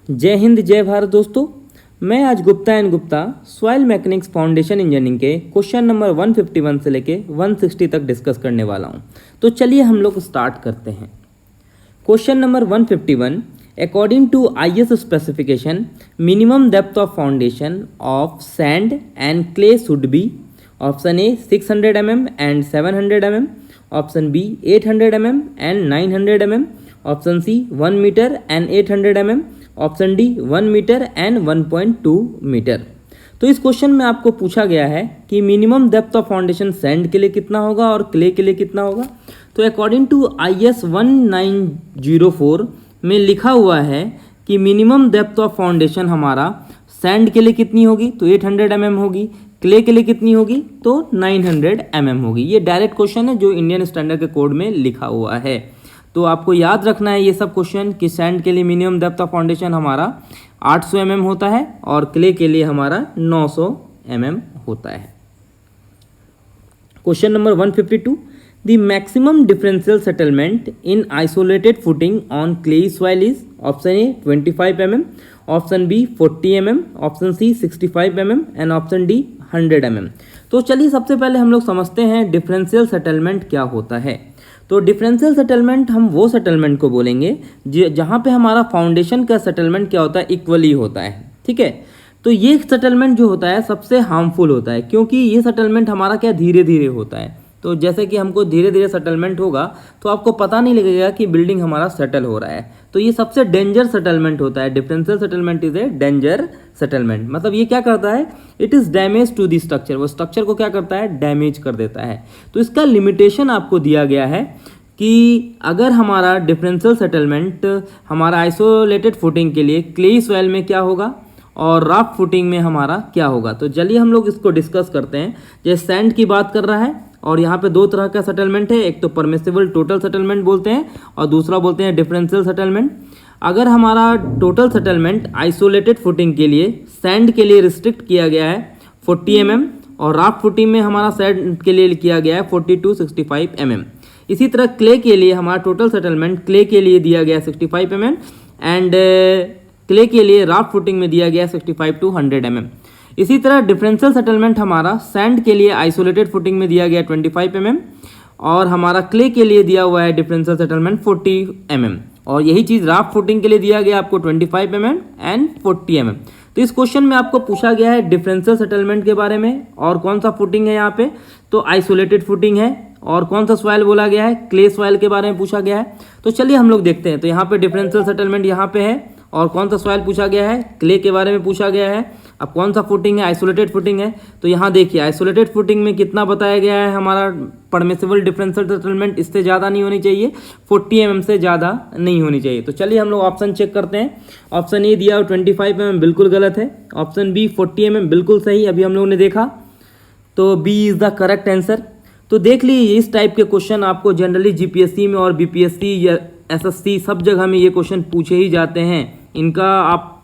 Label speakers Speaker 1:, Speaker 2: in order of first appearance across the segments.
Speaker 1: जय हिंद जय भारत दोस्तों। मैं आज Gupta and Gupta soil mechanics foundation engineering के क्वेश्चन नंबर 151 से लेके 160 तक डिस्कस करने वाला हूं। तो चलिए हम लोग स्टार्ट करते हैं। Question number 151, according to IS specification minimum depth of foundation of sand and clay should be option A 600 mm and 700 mm, option B 800 mm and 900 mm, option C 1 metre and 800 mm, option D 1 metre and 1.2 metre. तो इस question में आपको पूछा गया है कि minimum depth of foundation sand के लिए कितना होगा और क्ले के लिए कितना होगा। तो अकॉर्डिंग टू IS 1904 में लिखा हुआ है कि मिनिमम डेप्थ ऑफ फाउंडेशन हमारा सैंड के लिए कितनी होगी, तो 800 mm होगी। क्ले के लिए कितनी होगी, तो 900 mm होगी। ये डायरेक्ट क्वेश्चन है जो इंडियन स्टैंडर्ड के कोड में लिखा हुआ है। तो आपको याद रखना है ये सब क्वेश्चन कि सैंड के लिए मिनिमम डेप्थ ऑफ फाउंडेशन हमारा 800 mm होता है और क्ले के लिए हमारा 900 mm होता है। Question number 152, the maximum differential settlement in isolated footing on clayey soil is option A 25 mm, option B 40 mm, option C 65 mm and option D 100 mm। तो चलिए सबसे पहले हम लोग समझते हैं डिफरेंशियल सेटलमेंट क्या होता है। तो डिफरेंशियल सेटलमेंट हम वो सेटलमेंट को बोलेंगे जहाँ पे हमारा फाउंडेशन का सेटलमेंट क्या होता है, इक्वली होता है। ठीक है, तो ये सेटलमेंट जो होता है सबसे हार्मफुल होता है क्योंकि ये सेटलमेंट हमारा क्या धीरे धीरे होता है। तो जैसे कि हमको धीरे धीरे सेटलमेंट होगा तो आपको पता नहीं लगेगा कि बिल्डिंग हमारा सेटल हो रहा है। तो ये सबसे डेंजर सेटलमेंट होता है। Differential settlement is a danger settlement. मतलब ये क्या करता है, it is damage to the structure. वो स्ट्रक्चर को क्या करता है, डैमेज कर देता है। तो इसका लिमिटेशन आपको दिया गया है कि अगर हमारा डिफरेंशियल सेटलमेंट हमारा आइसोलेटेड फुटिंग के लिए क्लेई सॉइल में क्या होगा और रफ फुटिंग में हमारा क्या होगा। तो चलिए हम लोग इसको डिस्कस करते हैं। जैसे सैंड की बात कर रहा है और यहाँ पे दो तरह का सेटलमेंट है, एक तो परमिसिबल टोटल सेटलमेंट बोलते हैं और दूसरा बोलते हैं डिफरेंशियल सेटलमेंट। अगर हमारा टोटल सेटलमेंट आइसोलेटेड फुटिंग के लिए सैंड के लिए रिस्ट्रिक्ट किया गया है 40 mm और रफ फुटिंग में हमारा सैंड के लिए किया गया है 40 to 65 mm। इसी तरह क्ले के लिए हमारा टोटल सेटलमेंट क्ले के लिए दिया गया 65 mm एंड क्ले के लिए रफ फुटिंग में दिया गया 65 to 100 mm। इसी तरह डिफरेंशियल सेटलमेंट हमारा सैंड के लिए आइसोलेटेड फुटिंग में दिया गया 25 mm और हमारा क्ले के लिए दिया हुआ है डिफरेंशियल सेटलमेंट 40 mm और यही चीज़ रफ फुटिंग के लिए दिया गया आपको 25 mm एंड 40 mm। तो इस क्वेश्चन में आपको पूछा गया है डिफरेंशियल सेटलमेंट के बारे में और कौन सा फुटिंग है यहाँ पे, तो आइसोलेटेड फुटिंग है और कौन सा सॉइल बोला गया है, क्ले सॉइल के बारे में पूछा गया है। तो चलिए हम लोग देखते हैं। तो यहाँ पे डिफरेंशियल सेटलमेंट यहाँ पे है और कौन सा सॉइल पूछा गया है, क्ले के बारे में पूछा गया है। अब कौन सा फुटिंग है, आइसोलेटेड फुटिंग है। तो यहाँ देखिए आइसोलेटेड फुटिंग में कितना बताया गया है, हमारा परमिसिबल डिफरेंशियल सेटलमेंट इससे ज़्यादा नहीं होनी चाहिए, 40 mm से ज़्यादा नहीं होनी चाहिए। तो चलिए हम लोग ऑप्शन चेक करते हैं। ऑप्शन ए दिया 25 mm बिल्कुल गलत है, ऑप्शन बी 40 mm बिल्कुल सही, अभी हम लोगों ने देखा। तो B is the correct answer. तो देख लीजिए इस टाइप के क्वेश्चन आपको जनरली GPSC में और BPSC या SSC सब जगह में ये क्वेश्चन पूछे ही जाते हैं। इनका आप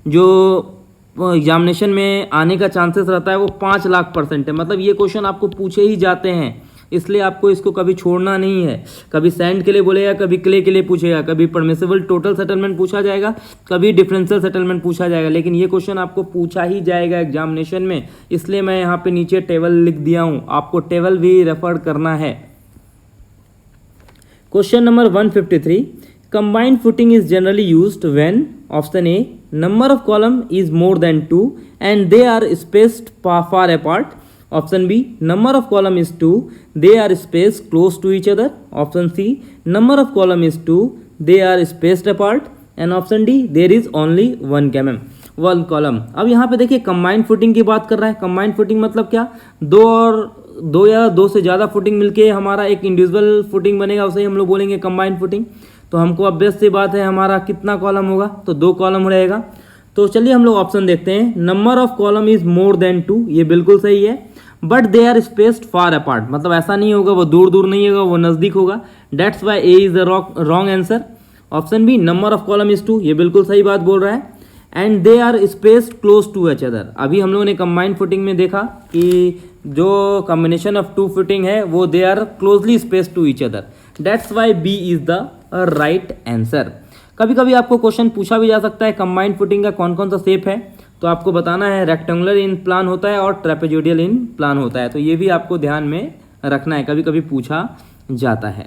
Speaker 1: जो एग्जामिनेशन में आने का चांसेस रहता है वो 5 लाख % है। मतलब ये क्वेश्चन आपको पूछे ही जाते हैं, इसलिए आपको इसको कभी छोड़ना नहीं है। कभी सैंड के लिए बोलेगा, कभी क्ले के लिए पूछेगा, कभी परमिसिबल टोटल सेटलमेंट पूछा जाएगा, कभी डिफरेंशियल सेटलमेंट पूछा जाएगा, लेकिन ये क्वेश्चन आपको पूछा ही जाएगा एग्जामिनेशन में। इसलिए मैं यहाँ पे नीचे टेबल लिख दिया हूँ, आपको टेबल भी रेफर करना है। Question number 153, combined footing is generally used when option A number of column is more than 2 and they are spaced far apart, option B number of column is 2 they are spaced close to each other, option C number of column is 2 they are spaced apart and option D there is only one column। अब यहाँ पे देखिए combined footing की बात कर रहा है। Combined footing मतलब क्या, दो या दो से ज़्यादा फुटिंग मिलके हमारा एक इंडिविजुअल फुटिंग बनेगा, उसे ही हम लोग बोलेंगे कंबाइंड फुटिंग। तो हमको ऑब्वियस सी बात है हमारा कितना कॉलम होगा, तो 2 कॉलम रहेगा। तो चलिए हम लोग ऑप्शन देखते हैं। Number of column is more than 2, ये बिल्कुल सही है। But they are spaced far apart, मतलब ऐसा नहीं होगा वो दूर दूर नहीं होगा, वो नज़दीक होगा। That's why A is the wrong answer. Option B number of column is 2, ये बिल्कुल सही बात बोल रहा है। And they are spaced close to each other, अभी हम लोगों ने कंबाइंड फुटिंग में देखा कि जो कॉम्बिनेशन ऑफ 2 फुटिंग है वो they are closely spaced to each other. That's why B is the right answer. कभी कभी आपको क्वेश्चन पूछा भी जा सकता है कंबाइंड फुटिंग का कौन कौन सा शेप है, तो आपको बताना है रेक्टेंगुलर इन प्लान होता है और ट्रेपेजोइडल इन प्लान होता है, तो ये भी आपको ध्यान में रखना है, कभी कभी पूछा जाता है।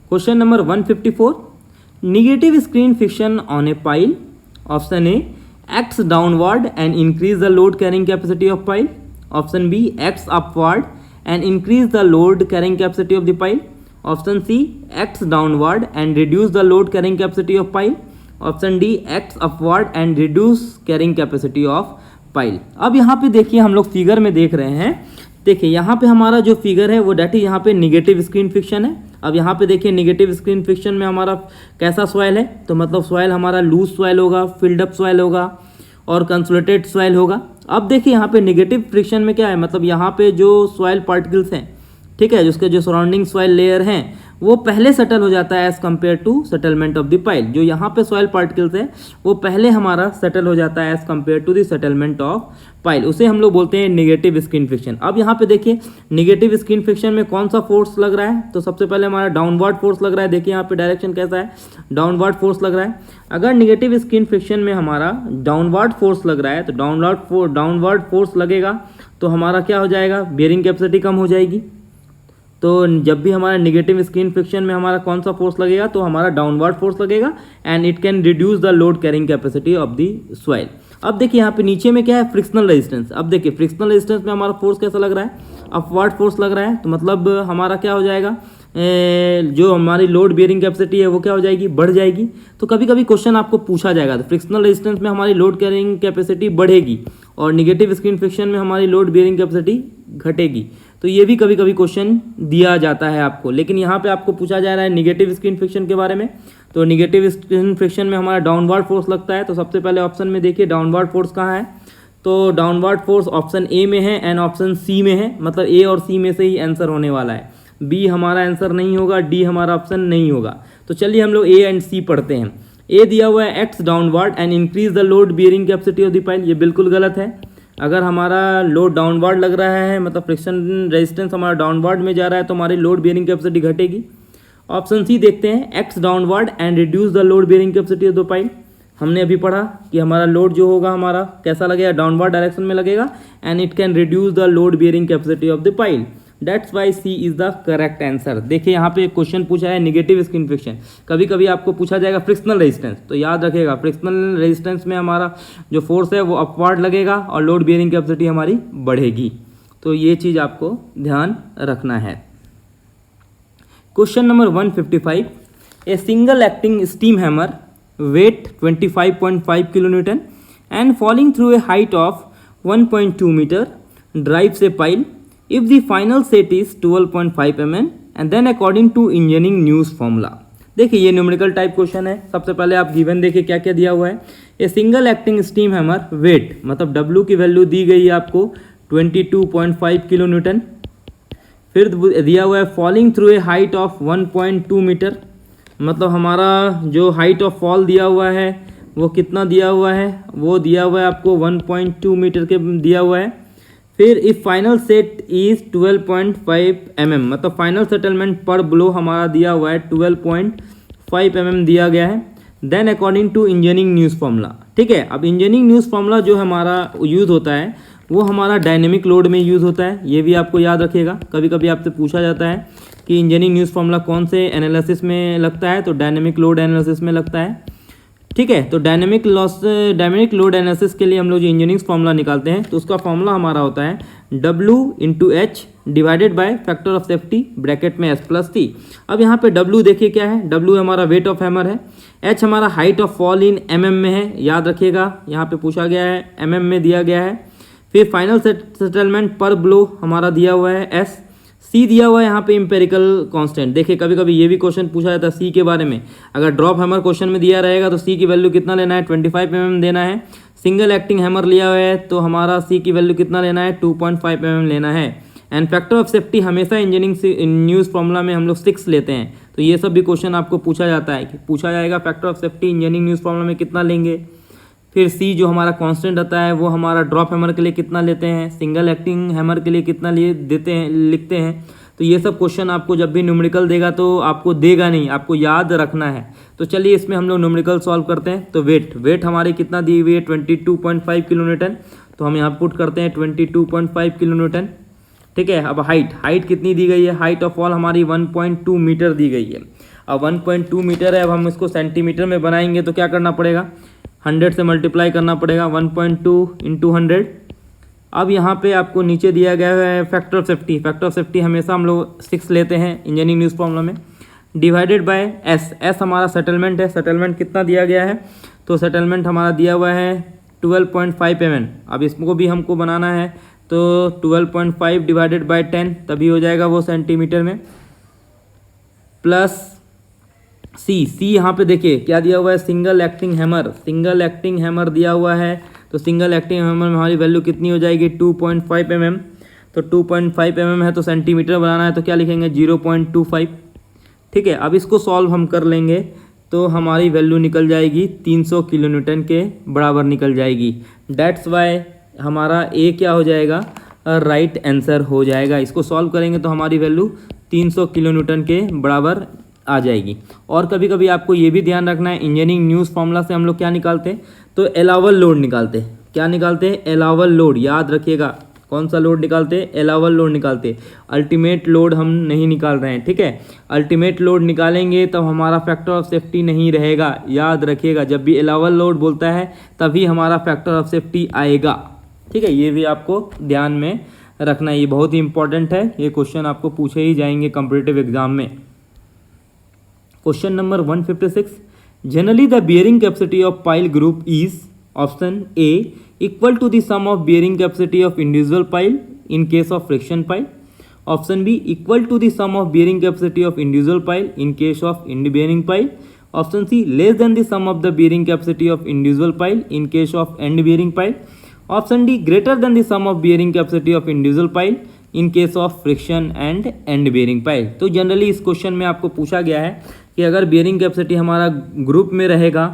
Speaker 1: Question number 154, negative skin friction on a pile, option A acts downward and increase the load carrying capacity of pile, option B acts upward and increase the load carrying capacity of the pile, option C acts downward and reduce the load carrying capacity of pile, option D acts upward and reduce carrying capacity of pile. अब यहाँ पे देखिए हम लोग figure में देख रहे हैं, देखिए यहाँ पे हमारा जो फिगर है वो डेट यहाँ पे निगेटिव स्क्रीन फिक्शन है। अब यहाँ पे देखिए निगेटिव स्क्रीन फिक्शन में हमारा कैसा सॉइल है, तो मतलब सॉइल हमारा लूज सॉइल होगा, फिल्ड अप सॉइल होगा और कंसोलिडेटेड सॉइल होगा। अब देखिए यहाँ पे निगेटिव फ्रिक्शन में क्या है, मतलब यहाँ पे जो सॉइल पार्टिकल्स हैं, ठीक है, जिसके जो सराउंडिंग सॉइल लेयर हैं वो पहले सेटल हो जाता है as compare to settlement of the pile. जो यहाँ पे सॉइल पार्टिकल्स है वो पहले हमारा सेटल हो जाता है as compare to the settlement of pile, उसे हम लोग बोलते हैं नेगेटिव स्क्रीन फ्रिक्शन। अब यहाँ पे देखिए नेगेटिव स्क्रीन फ्रिक्शन में कौन सा फोर्स लग रहा है, तो सबसे पहले हमारा डाउनवर्ड फोर्स लग रहा है। देखिए यहाँ पे डायरेक्शन कैसा है, डाउनवर्ड फोर्स लग रहा है। अगर नेगेटिव स्क्रीन फ्रिक्शन में हमारा डाउनवर्ड फोर्स लग रहा है तो डाउनवर्ड फोर्स लगेगा तो हमारा क्या हो जाएगा, बेयरिंग कैपेसिटी कम हो जाएगी। तो जब भी हमारा नेगेटिव स्क्रीन फ्रिक्शन में हमारा कौन सा फोर्स लगेगा, तो हमारा डाउनवर्ड फोर्स लगेगा and it can reduce the load carrying capacity of the soil. अब देखिए यहाँ पे नीचे में क्या है, फ्रिक्शनल रेजिस्टेंस। अब देखिए फ्रिक्शनल रेजिस्टेंस में हमारा फोर्स कैसा लग रहा है, अपवर्ड फोर्स लग रहा है, तो मतलब हमारा क्या हो जाएगा, जो हमारी लोड बियरिंग कैपेसिटी है वो क्या हो जाएगी, बढ़ जाएगी। तो कभी कभी क्वेश्चन आपको पूछा जाएगा, तो फ्रिक्शनल रेजिस्टेंस में हमारी लोड कैरिंग कैपेसिटी बढ़ेगी और नेगेटिव स्क्रीन फ्रिक्शन में हमारी लोड बियरिंग कैपेसिटी घटेगी। तो ये भी कभी कभी क्वेश्चन दिया जाता है आपको, लेकिन यहाँ पे आपको पूछा जा रहा है नेगेटिव स्क्रीन फ्रिक्शन के बारे में। तो नेगेटिव स्क्रीन फ्रिक्शन में हमारा डाउनवर्ड फोर्स लगता है। तो सबसे पहले ऑप्शन में देखिए डाउनवर्ड फोर्स कहाँ है, तो डाउनवर्ड फोर्स ऑप्शन ए में है एंड ऑप्शन सी में है, मतलब ए और सी में से ही आंसर होने वाला है। बी हमारा आंसर नहीं होगा, डी हमारा ऑप्शन नहीं होगा। तो चलिए हम लोग ए एंड सी पढ़ते हैं। ए दिया हुआ है acts downward and increase the load bearing capacity of the pile, ये बिल्कुल गलत है। अगर हमारा लोड डाउनवर्ड लग रहा है, मतलब फ्रिक्शन रेजिस्टेंस हमारा डाउनवर्ड में जा रहा है, तो हमारी लोड बियरिंग कैपेसिटी घटेगी। ऑप्शन सी देखते हैं, acts downward and reduce the load bearing capacity of the pile. हमने अभी पढ़ा कि हमारा लोड जो होगा हमारा कैसा लगेगा, डाउनवर्ड डायरेक्शन में लगेगा and it can reduce the load bearing capacity of the pile. That's why C is the correct answer. देखिए यहाँ पे क्वेश्चन पूछा है नेगेटिव स्क्रीन फ्रिक्शन, कभी कभी आपको पूछा जाएगा फ्रिक्शनल रेजिस्टेंस, तो याद रखिएगा फ्रिक्शनल रेजिस्टेंस में हमारा जो फोर्स है वो अपवर्ड लगेगा और लोड बियरिंग कैपेसिटी हमारी बढ़ेगी। तो ये चीज़ आपको ध्यान रखना है। Question number 155, a single acting steam hammer weight 25.5 kilonewton and falling through a height of 1.2 metre drives a pile if the final set is 12.5 mm and then according to engineering news formula। देखिए ये numerical type question है। सबसे पहले आप given देखिए क्या क्या दिया हुआ है। A single acting steam hammer weight, मतलब W की वैल्यू दी गई है आपको 22.5 किलो न्यूटन। फिर दिया हुआ है falling through a height of 1.2 metre, मतलब हमारा जो हाइट ऑफ फॉल दिया हुआ है वो कितना दिया हुआ है, वो दिया हुआ है आपको 1.2 मीटर के दिया हुआ है। फिर if final set is 12.5 mm, मतलब फाइनल सेटलमेंट पर ब्लो हमारा दिया हुआ है 12.5 mm दिया गया है। Then according to engineering news formula, ठीक है। अब इंजीनियरिंग न्यूज़ फार्मूला जो हमारा यूज़ होता है वो हमारा डायनेमिक लोड में यूज़ होता है, ये भी आपको याद रखिएगा। कभी कभी आपसे पूछा जाता है कि इंजीनियरिंग न्यूज़ फार्मूला कौन से एनालिसिस में लगता है, तो डायनेमिक लोड एनालिसिस में लगता है, ठीक है। तो डायनेमिक लोड एनालिसिस के लिए हम लोग जो इंजीनियरिंग फार्मूला निकालते हैं तो उसका फार्मूला हमारा होता है W into H divided by factor of safety bracket में S प्लस T। अब यहाँ पे W देखिए क्या है, W हमारा वेट ऑफ हैमर है, H हमारा height of fall in mm में है, याद रखिएगा यहाँ पे पूछा गया है mm में दिया गया है। फिर फाइनल सेटलमेंट पर ब्लो हमारा दिया हुआ है S। सी दिया हुआ है यहाँ पे इंपेरिकल कांस्टेंट। देखिए कभी कभी ये भी क्वेश्चन पूछा जाता है सी के बारे में, अगर ड्रॉप हैमर क्वेश्चन में दिया रहेगा तो सी की वैल्यू कितना लेना है, 25 mm देना है। सिंगल एक्टिंग हैमर लिया हुआ है तो हमारा सी की वैल्यू कितना लेना है, 2.5 mm लेना है। एंड फैक्टर ऑफ सेफ्टी हमेशा इंजीनियरिंग न्यूज़ फार्मूला में हम लोग 6 लेते हैं, तो ये सब भी क्वेश्चन आपको पूछा जाता है कि पूछा जाएगा factor of safety engineering news formula में कितना लेंगे। फिर सी जो हमारा कांस्टेंट आता है वो हमारा ड्रॉप हैमर के लिए कितना लेते हैं, सिंगल एक्टिंग हैमर के लिए कितना लिए देते हैं लिखते हैं। तो ये सब क्वेश्चन आपको जब भी न्यूमेरिकल देगा तो आपको देगा नहीं, आपको याद रखना है। तो चलिए इसमें हम लोग न्यूमेरिकल सॉल्व करते हैं। तो वेट हमारी कितना दी हुई है 22.5 किलो न्यूटन, तो हम यहाँ पुट करते हैं 22.5 किलो न्यूटन। ठीक है, अब हाइट कितनी दी गई है, हाइट ऑफ वॉल हमारी 1.2 मीटर दी गई है। अब 1.2 मीटर है, अब हम इसको सेंटीमीटर में बनाएंगे तो क्या करना पड़ेगा, 100 से मल्टीप्लाई करना पड़ेगा, 1.2 इंटू 100। अब यहाँ पे आपको नीचे दिया गया है factor of safety. Factor of safety हमेशा हम लोग 6 लेते हैं इंजीनियरिंग न्यूज़ फॉर्मूला में, डिवाइडेड बाय एस हमारा सेटलमेंट है। सेटलमेंट कितना दिया गया है, तो सेटलमेंट हमारा दिया हुआ है 12.5 mm। अब इसको भी हमको बनाना है, तो 12.5 डिवाइडेड बाय 10 तभी हो जाएगा वो सेंटीमीटर में, प्लस सी यहाँ पे देखिए क्या दिया हुआ है, सिंगल एक्टिंग हैमर दिया हुआ है। तो सिंगल एक्टिंग हैमर में हमारी वैल्यू कितनी हो जाएगी 2.5 mm। तो 2.5 mm है तो सेंटीमीटर बनाना है तो क्या लिखेंगे 0.25। ठीक है, अब इसको सॉल्व हम कर लेंगे तो हमारी वैल्यू निकल जाएगी 300 किलो न्यूटन के बराबर निकल जाएगी। डेट्स वाई हमारा ए क्या हो जाएगा, राइट आंसर हो जाएगा। इसको सॉल्व करेंगे तो हमारी वैल्यू 300 किलो न्यूटन के बराबर आ जाएगी। और कभी कभी आपको ये भी ध्यान रखना है, इंजीनियरिंग न्यूज़ फॉर्मूला से हम लोग क्या निकालते हैं, तो अलाउबल लोड निकालते हैं। क्या निकालते हैं, अलाउबल लोड। याद रखिएगा कौन सा लोड निकालते हैं, अलाउबल लोड निकालते हैं। अल्टीमेट लोड हम नहीं निकाल रहे हैं। ठीक है, अल्टीमेट लोड निकालेंगे तब हमारा फैक्टर ऑफ सेफ्टी नहीं रहेगा। याद रखिएगा, जब भी अलाउबल लोड बोलता है तभी हमारा फैक्टर ऑफ सेफ्टी आएगा। ठीक है, ये भी आपको ध्यान में रखना है, ये बहुत ही इंपॉर्टेंट है। ये क्वेश्चन आपको पूछे ही जाएंगे कॉम्पिटिटिव एग्जाम में। Question number 156, generally the bearing capacity of pile group is option A equal to the sum of bearing capacity of individual pile in case of friction pile, option B equal to the sum of bearing capacity of individual pile in case of end bearing pile, option C less than the sum of the bearing capacity of individual pile in case of end bearing pile, option D greater than the sum of bearing capacity of individual pile in case of friction and and bearing pile. तो generally इस question में आपको पूछा गया है कि अगर bearing capacity हमारा ग्रुप में रहेगा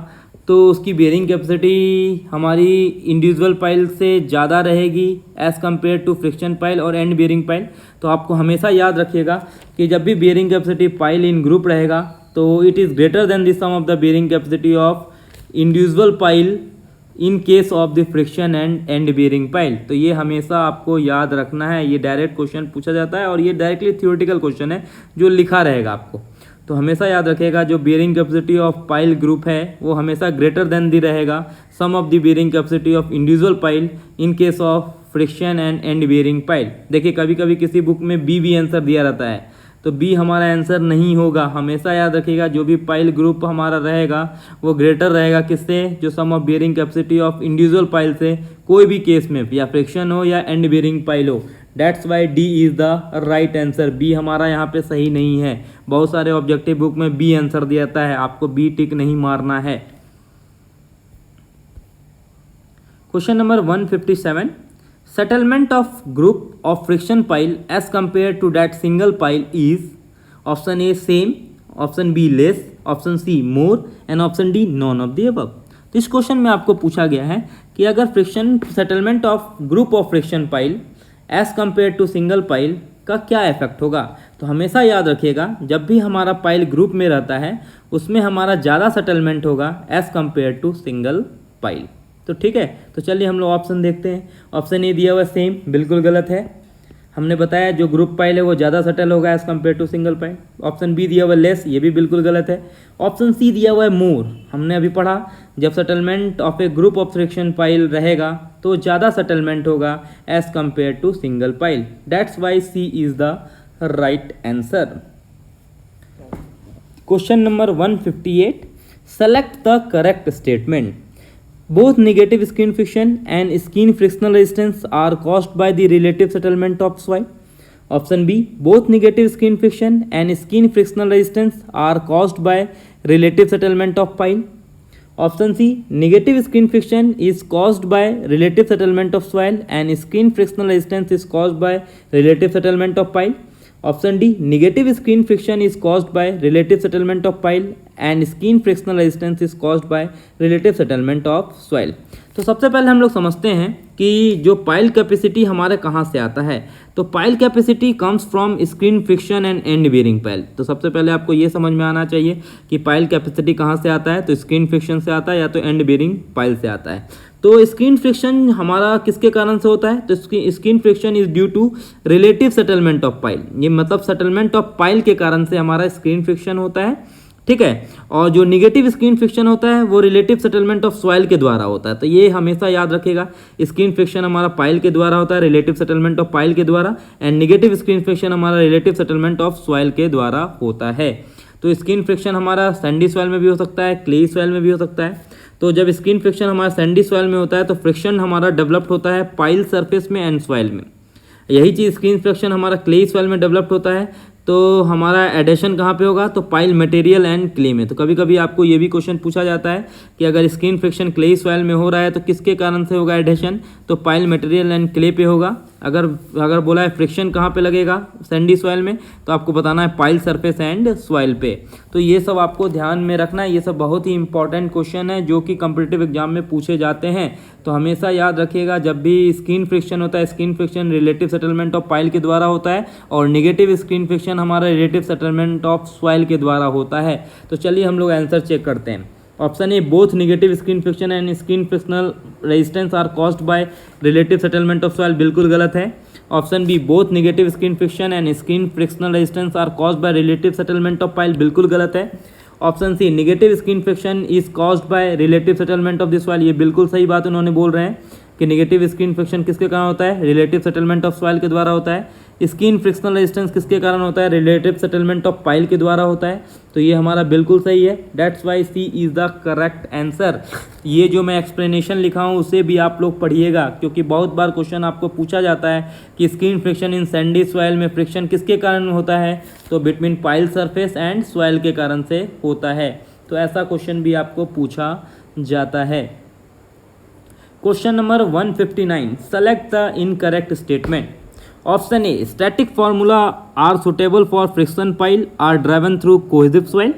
Speaker 1: तो उसकी बेयरिंग कैपेसिटी हमारी इंडिविजुअल पाइल से ज़्यादा रहेगी as compare to friction pile और एंड बेयरिंग पाइल। तो आपको हमेशा याद रखिएगा कि जब भी bearing capacity pile in group रहेगा तो it is greater than the sum of the bearing capacity of individual pile in case of the friction and and bearing pile. तो ये हमेशा आपको याद रखना है, ये डायरेक्ट क्वेश्चन पूछा जाता है और ये डायरेक्टली थ्योरेटिकल क्वेश्चन है जो लिखा रहेगा आपको। तो हमेशा याद रखिएगा जो bearing capacity of pile group है वो हमेशा ग्रेटर देन दी रहेगा sum of the bearing capacity of individual pile in case of friction and and bearing pile. देखिए कभी कभी किसी बुक में बी भी आंसर दिया रहता है, तो बी हमारा आंसर नहीं होगा। हमेशा याद रखिएगा जो भी पाइल ग्रुप हमारा रहेगा वो ग्रेटर रहेगा किससे, जो sum of bearing capacity of individual pile से, कोई भी केस में, या फ्रिक्शन हो या एंड बेयरिंग पाइल हो। That's why D is the right answer. B हमारा यहाँ पे सही नहीं है। बहुत सारे ऑब्जेक्टिव बुक में बी आंसर दिया जाता है, आपको बी टिक नहीं मारना है। Question number 157, settlement of group of friction pile as compared to that single pile is option A same, option B less, option C more and option D none of the above। तो इस question में आपको पूछा गया है कि अगर friction settlement of group of friction pile as compare to single pile का क्या इफेक्ट होगा। तो हमेशा याद रखिएगा जब भी हमारा पाइल ग्रुप में रहता है उसमें हमारा ज़्यादा सेटलमेंट होगा as compare to single pile. तो ठीक है, तो चलिए हम लोग ऑप्शन देखते हैं। ऑप्शन ए दिया हुआ सेम, बिल्कुल गलत है। हमने बताया जो ग्रुप पाइल है वो ज़्यादा सेटल होगा as compare to single pile. Option B दिया हुआ लेस, ये भी बिल्कुल गलत है। ऑप्शन सी दिया हुआ है मोर, हमने अभी पढ़ा जब settlement of a group of friction pile रहेगा तो ज़्यादा सेटलमेंट होगा as compare to single pile. That's why C is the right answer. Question number 158, select the correct statement. Both negative skin friction and skin frictional resistance are caused by the relative settlement of soil. Option B, both negative skin friction and skin frictional resistance are caused by relative settlement of pile. Option C, negative skin friction is caused by relative settlement of soil and skin frictional resistance is caused by relative settlement of pile. Option D, negative skin friction is caused by relative settlement of pile and skin frictional resistance is caused by relative settlement of soil. तो सबसे पहले हम लोग समझते हैं कि जो pile capacity हमारे कहाँ से आता है। तो pile capacity comes from screen friction and and bearing pile. तो सबसे पहले आपको ये समझ में आना चाहिए कि पाइल कैपेसिटी कहाँ से आता है। तो स्क्रीन फ्रिक्शन से आता है या तो एंड बेयरिंग पाइल से आता है। तो स्क्रीन फ्रिक्शन हमारा किसके कारण से होता है। तो skin friction is due to relative settlement of pile. ये मतलब सेटलमेंट ऑफ पाइल के कारण से हमारा स्क्रीन फ्रिक्शन होता है, ठीक है। और जो निगेटिव स्क्रीन फ्रिक्शन होता है वो रिलेटिव सेटलमेंट ऑफ सॉइल के द्वारा होता है। तो ये हमेशा याद रखेगा, स्क्रीन फ्रिक्शन हमारा पाइल के द्वारा होता है, रिलेटिव सेटलमेंट ऑफ पाइल के द्वारा, एंड निगेटिव स्क्रीन फ्रिक्शन हमारा रिलेटिव सेटलमेंट ऑफ सॉइल के द्वारा होता है। तो स्क्रीन फ्रिक्शन हमारा सैंडी सॉइल में भी हो सकता है, क्लेई सॉइल में भी हो सकता है। तो जब स्क्रीन फ्रिक्शन हमारा सैंडी सॉइल में होता है तो फ्रिक्शन हमारा डेवलप्ड होता है पाइल सरफेस में एंड सॉइल में। यही चीज़ स्क्रीन फ्रिक्शन हमारा क्लेई सॉइल में डेवलप्ड होता है तो हमारा एडिशन कहाँ पे होगा। तो पाइल मटेरियल एंड क्ले में। तो कभी कभी आपको ये भी क्वेश्चन पूछा जाता है कि अगर स्क्रीन फ्रिक्शन क्लेई सॉइल में हो रहा है तो किसके कारण से होगा एडिशन। तो पाइल मटेरियल एंड क्ले पे होगा। अगर बोला है फ्रिक्शन कहाँ पे लगेगा सैंडी सॉइल में, तो आपको बताना है पाइल सरफेस एंड सॉइल पे। तो ये सब आपको ध्यान में रखना है। ये सब बहुत ही इंपॉर्टेंट क्वेश्चन है जो कि कॉम्पिटिटिव एग्जाम में पूछे जाते हैं। तो हमेशा याद रखिएगा, जब भी स्क्रीन फ्रिक्शन होता है, screen friction relative settlement of pile के द्वारा होता है और निगेटिव स्क्रीन फ्रिक्शन हमारा रिलेटिव सेटलमेंट ऑफ सॉइल के द्वारा होता है। तो चलिए हम लोग आंसर चेक करते हैं। Option A, both negative skin friction and skin frictional resistance are caused by relative settlement of soil, बिल्कुल गलत है। Option B, both negative skin friction and skin frictional resistance are caused by relative settlement of pile, बिल्कुल गलत है। Option C, negative skin friction is caused by relative settlement of this soil, ये बिल्कुल सही बात उन्होंने बोल रहे हैं कि निगेटिव स्क्रीन फ्रिक्शन किसके कारण होता है, रिलेटिव सेटलमेंट ऑफ सॉइल के द्वारा होता है। स्क्रीन फ्रिक्शनल रेजिस्टेंस किसके कारण होता है, रिलेटिव सेटलमेंट ऑफ पाइल के द्वारा होता है। तो ये हमारा बिल्कुल सही है। That's why C is the correct answer. ये जो मैं एक्सप्लेनेशन लिखा हूँ उसे भी आप लोग पढ़िएगा, क्योंकि बहुत बार क्वेश्चन आपको पूछा जाता है कि स्क्रीन फ्रिक्शन इन सैंडी सॉइल में फ्रिक्शन किसके कारण होता है। तो between pile surface and soil के कारण से होता है। तो ऐसा क्वेश्चन भी आपको पूछा जाता है। Question number 159, select the incorrect statement. Option A, static formula are suitable for friction pile are driven through cohesive soil.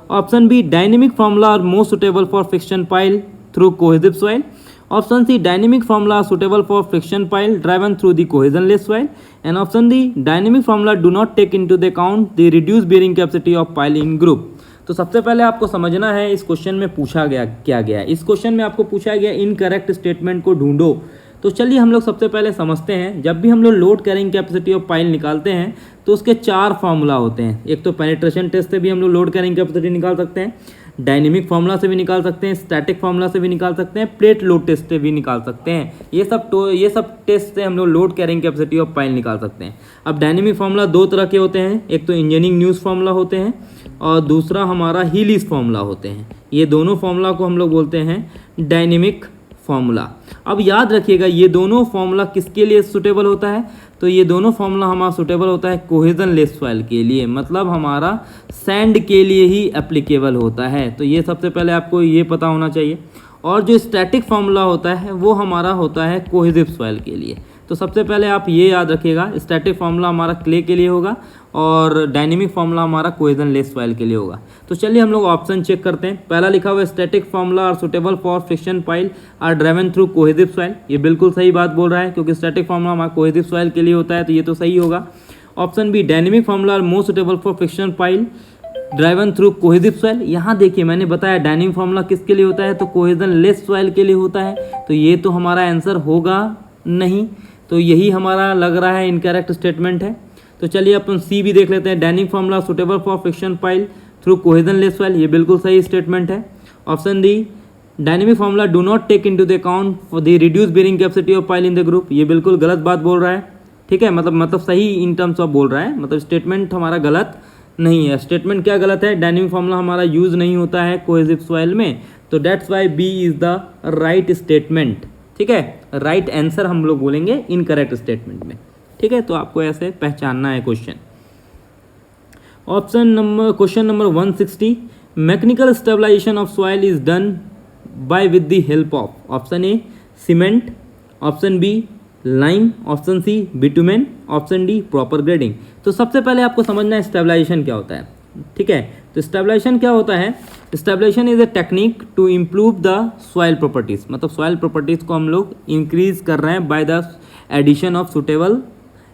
Speaker 1: Option B, dynamic formula are more suitable for friction pile through cohesive soil. Option C, dynamic formula are suitable for friction pile driven through the cohesionless soil. And option D, dynamic formula do not take into the account the reduce bearing capacity of pile in group. तो सबसे पहले आपको समझना है इस question में पूछा गया क्या गया। इस क्वेश्चन में आपको पूछा गया इनकरेक्ट स्टेटमेंट को ढूंढो। तो चलिए हम लोग सबसे पहले समझते हैं, जब भी हम लोग load carrying capacity of pile निकालते हैं तो उसके 4 फार्मूला होते हैं। एक तो पेनिट्रेशन टेस्ट से भी हम लोग लोड कैरिंग कैपेसिटी निकाल सकते हैं, डायनेमिक फार्मूला से भी निकाल सकते हैं, स्टैटिक फार्मूला से भी निकाल सकते हैं, प्लेट लोड टेस्ट से भी निकाल सकते हैं। ये सब टेस्ट से हम लोग load carrying capacity of pile निकाल सकते हैं। अब डायनेमिक फार्मूला 2 तरह के होते हैं, एक तो इंजीनियरिंग न्यूज़ फार्मूला होते हैं और दूसरा हमारा हीलीज फार्मूला होते हैं। ये दोनों फार्मूला को हम लोग बोलते हैं डायनेमिक फार्मूला। अब याद रखिएगा ये दोनों फार्मूला किसके लिए सुटेबल होता है। तो ये दोनों फार्मूला हमारा सुटेबल होता है कोहेजनलेस सॉइल के लिए, मतलब हमारा सैंड के लिए ही एप्लीकेबल होता है। तो ये सबसे पहले आपको ये पता होना चाहिए। और जो स्टैटिक फार्मूला होता है वो हमारा होता है कोहेसिव सॉइल के लिए। तो सबसे पहले आप ये याद रखिएगा, स्टैटिक फार्मूला हमारा क्ले के लिए होगा और डायनेमिक फार्मूला हमारा कोहेजनलेस सॉइल के लिए होगा। तो चलिए हम लोग ऑप्शन चेक करते हैं। पहला लिखा हुआ static formula are suitable for friction pile are driven through cohesive soil, ये बिल्कुल सही बात बोल रहा है क्योंकि स्टैटिक फार्मूला हमारा कोहेसिव सॉइल के लिए होता है, तो ये तो सही होगा। Option B, dynamic formula are more suitable for friction pile driven through cohesive soil. यहाँ देखिए मैंने बताया डायनेमिक फार्मूला किसके लिए होता है, तो कोहेजनलेस सॉइल के लिए होता है। तो ये तो हमारा आंसर होगा नहीं, तो यही हमारा लग रहा है इनकरेक्ट स्टेटमेंट है। तो चलिए अपन सी भी देख लेते हैं, dynamic formula suitable for friction pile through cohesionless soil, ये बिल्कुल सही स्टेटमेंट है। Option D, dynamic formula do not take into the account for the reduce bearing capacity of pile in the group, ये बिल्कुल गलत बात बोल रहा है। ठीक है, मतलब सही इन टर्म्स ऑफ बोल रहा है, मतलब स्टेटमेंट हमारा गलत नहीं है। स्टेटमेंट क्या गलत है, डायनेमिक फार्मूला हमारा यूज नहीं होता है कोहेसिव सॉइल में, तो that's why B is the right statement. ठीक है, राइट आंसर हम लोग बोलेंगे इनकरेक्ट स्टेटमेंट में। ठीक है, तो आपको ऐसे पहचानना है question. Question number 160, mechanical stabilisation of soil is done by with the help of. Option A, cement. Option B, lime. Option C, bitumen. Option D, proper grading. तो सबसे पहले आपको समझना है स्टेबलाइजेशन क्या होता है। ठीक है, तो स्टेबलाइजेशन क्या होता है? Stabilisation is a technique to improve the soil properties, मतलब सॉइल प्रॉपर्टीज को हम लोग इंक्रीज कर रहे हैं by the addition of suitable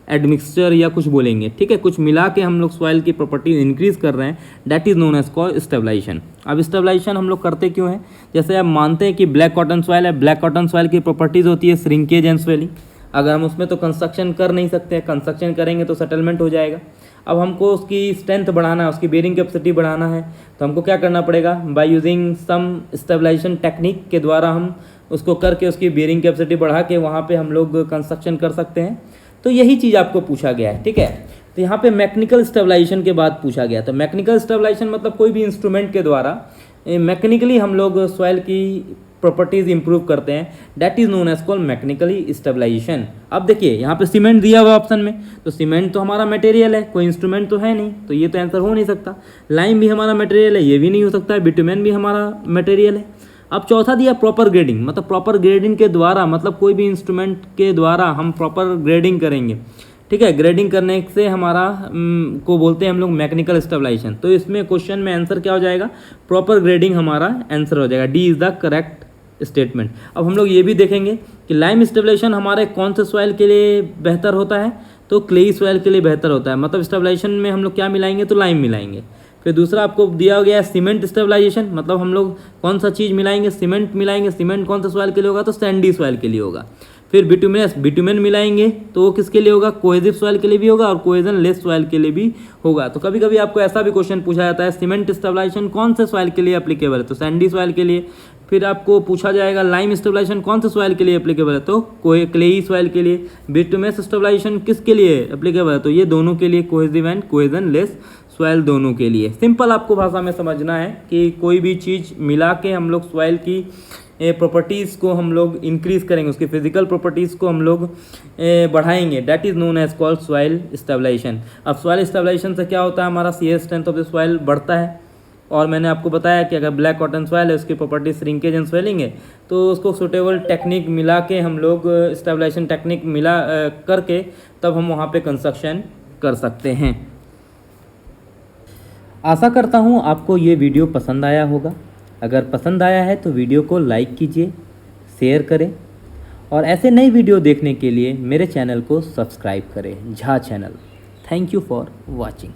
Speaker 1: admixture या कुछ बोलेंगे, ठीक है, कुछ मिला के हम लोग सॉइल की प्रॉपर्टी इंक्रीज कर रहे हैं, that is known as called stabilisation. अब स्टेबलाइजेशन हम लोग करते क्यों हैं? जैसे आप मानते हैं कि ब्लैक कॉटन सॉइल है, ब्लैक कॉटन सॉइल की प्रॉपर्टीज होती है श्रिंकेज एंड स्वेलिंग। अगर हम उसमें तो कंस्ट्रक्शन कर नहीं सकते, कंस्ट्रक्शन करेंगे तो सेटलमेंट हो जाएगा। अब हमको उसकी स्ट्रेंथ बढ़ाना है, उसकी बेयरिंग कैपेसिटी बढ़ाना है, तो हमको क्या करना पड़ेगा? By using some stabilisation technique के द्वारा हम उसको करके उसकी बेयरिंग कैपेसिटी बढ़ा के वहाँ पे हम लोग कंस्ट्रक्शन कर सकते हैं। तो यही चीज़ आपको पूछा गया है, ठीक है। तो यहाँ पे मैकेनिकल स्टेबलाइजेशन के बाद पूछा गया। तो मैकेनिकल स्टेबलाइजेशन मतलब कोई भी इंस्ट्रूमेंट के द्वारा मैकेनिकली हम लोग सॉइल की प्रॉपर्टीज इंप्रूव करते हैं, that is known as called mechanically stabilisation. अब देखिए यहाँ पे सीमेंट दिया हुआ ऑप्शन में, तो सीमेंट तो हमारा मटेरियल है, कोई इंस्ट्रूमेंट तो है नहीं, तो ये तो आंसर हो नहीं सकता। लाइम भी हमारा मटेरियल है, ये भी नहीं हो सकता है। बिटुमेन भी हमारा मटेरियल है। अब चौथा दिया प्रॉपर ग्रेडिंग, मतलब प्रॉपर ग्रेडिंग के द्वारा, मतलब कोई भी इंस्ट्रूमेंट के द्वारा हम प्रॉपर ग्रेडिंग करेंगे, ठीक है। ग्रेडिंग करने से हमारा को बोलते हैं हम लोग मैकेनिकल स्टेबलाइजेशन। तो इसमें क्वेश्चन में आंसर क्या हो जाएगा? प्रॉपर ग्रेडिंग हमारा आंसर हो जाएगा। D is the correct statement. अब हम लोग ये भी देखेंगे कि लाइम स्टेबलाइजेशन हमारे कौन से सॉइल के लिए बेहतर होता है? तो क्लेई सॉइल के लिए बेहतर होता है। मतलब स्टेबलाइजेशन में हम लोग क्या मिलाएंगे? तो लाइम मिलाएंगे। फिर दूसरा आपको दिया गया है सीमेंट स्टेबलाइजेशन, मतलब हम लोग कौन सा चीज़ मिलाएंगे? सीमेंट मिलाएंगे। सीमेंट कौन सा सॉइल के लिए होगा? तो सैंडी सॉइल के लिए होगा। फिर बिटुमेन मिलाएंगे, तो वो किसके लिए होगा? कोहेसिव सॉइल के लिए भी होगा और कोहेजन लेस सॉइल के लिए भी होगा। तो कभी कभी आपको ऐसा भी क्वेश्चन पूछा जाता है, सीमेंट स्टेबलाइजेशन कौन से सॉइल के लिए एप्लीकेबल है? तो सैंडी सॉइल के लिए। फिर आपको पूछा जाएगा लाइम स्टेबलाइजेशन कौन से सॉइल के लिए एप्लीकेबल है? तो क्लेई सॉइल के लिए। बिटुमेस स्टेबलाइजेशन किसके लिए एप्लीकेबल है? तो ये दोनों के लिए, cohesive and cohesion less soil दोनों के लिए। सिंपल आपको भाषा में समझना है कि कोई भी चीज़ मिला के हम लोग सॉइल की प्रॉपर्टीज़ को हम लोग इंक्रीज़ करेंगे, उसकी फिजिकल प्रॉपर्टीज़ को हम लोग बढ़ाएंगे, that is known as called soil stabilisation. अब सॉइल स्टेबलाइजेशन से क्या होता है? हमारा CS strength of the soil बढ़ता है। और मैंने आपको बताया कि अगर ब्लैक कॉटन सॉइल है, उसकी प्रॉपर्टी श्रिंकेज एंड स्वेलिंग है, तो उसको सुटेबल टेक्निक मिला के हम लोग स्टेबलाइजेशन टेक्निक मिला करके तब हम वहाँ पे कंस्ट्रक्शन कर सकते हैं। आशा करता हूँ आपको ये वीडियो पसंद आया होगा। अगर पसंद आया है तो वीडियो को लाइक कीजिए, शेयर करें और ऐसे नई वीडियो देखने के लिए मेरे चैनल को सब्सक्राइब करें, Jha channel. Thank you for watching.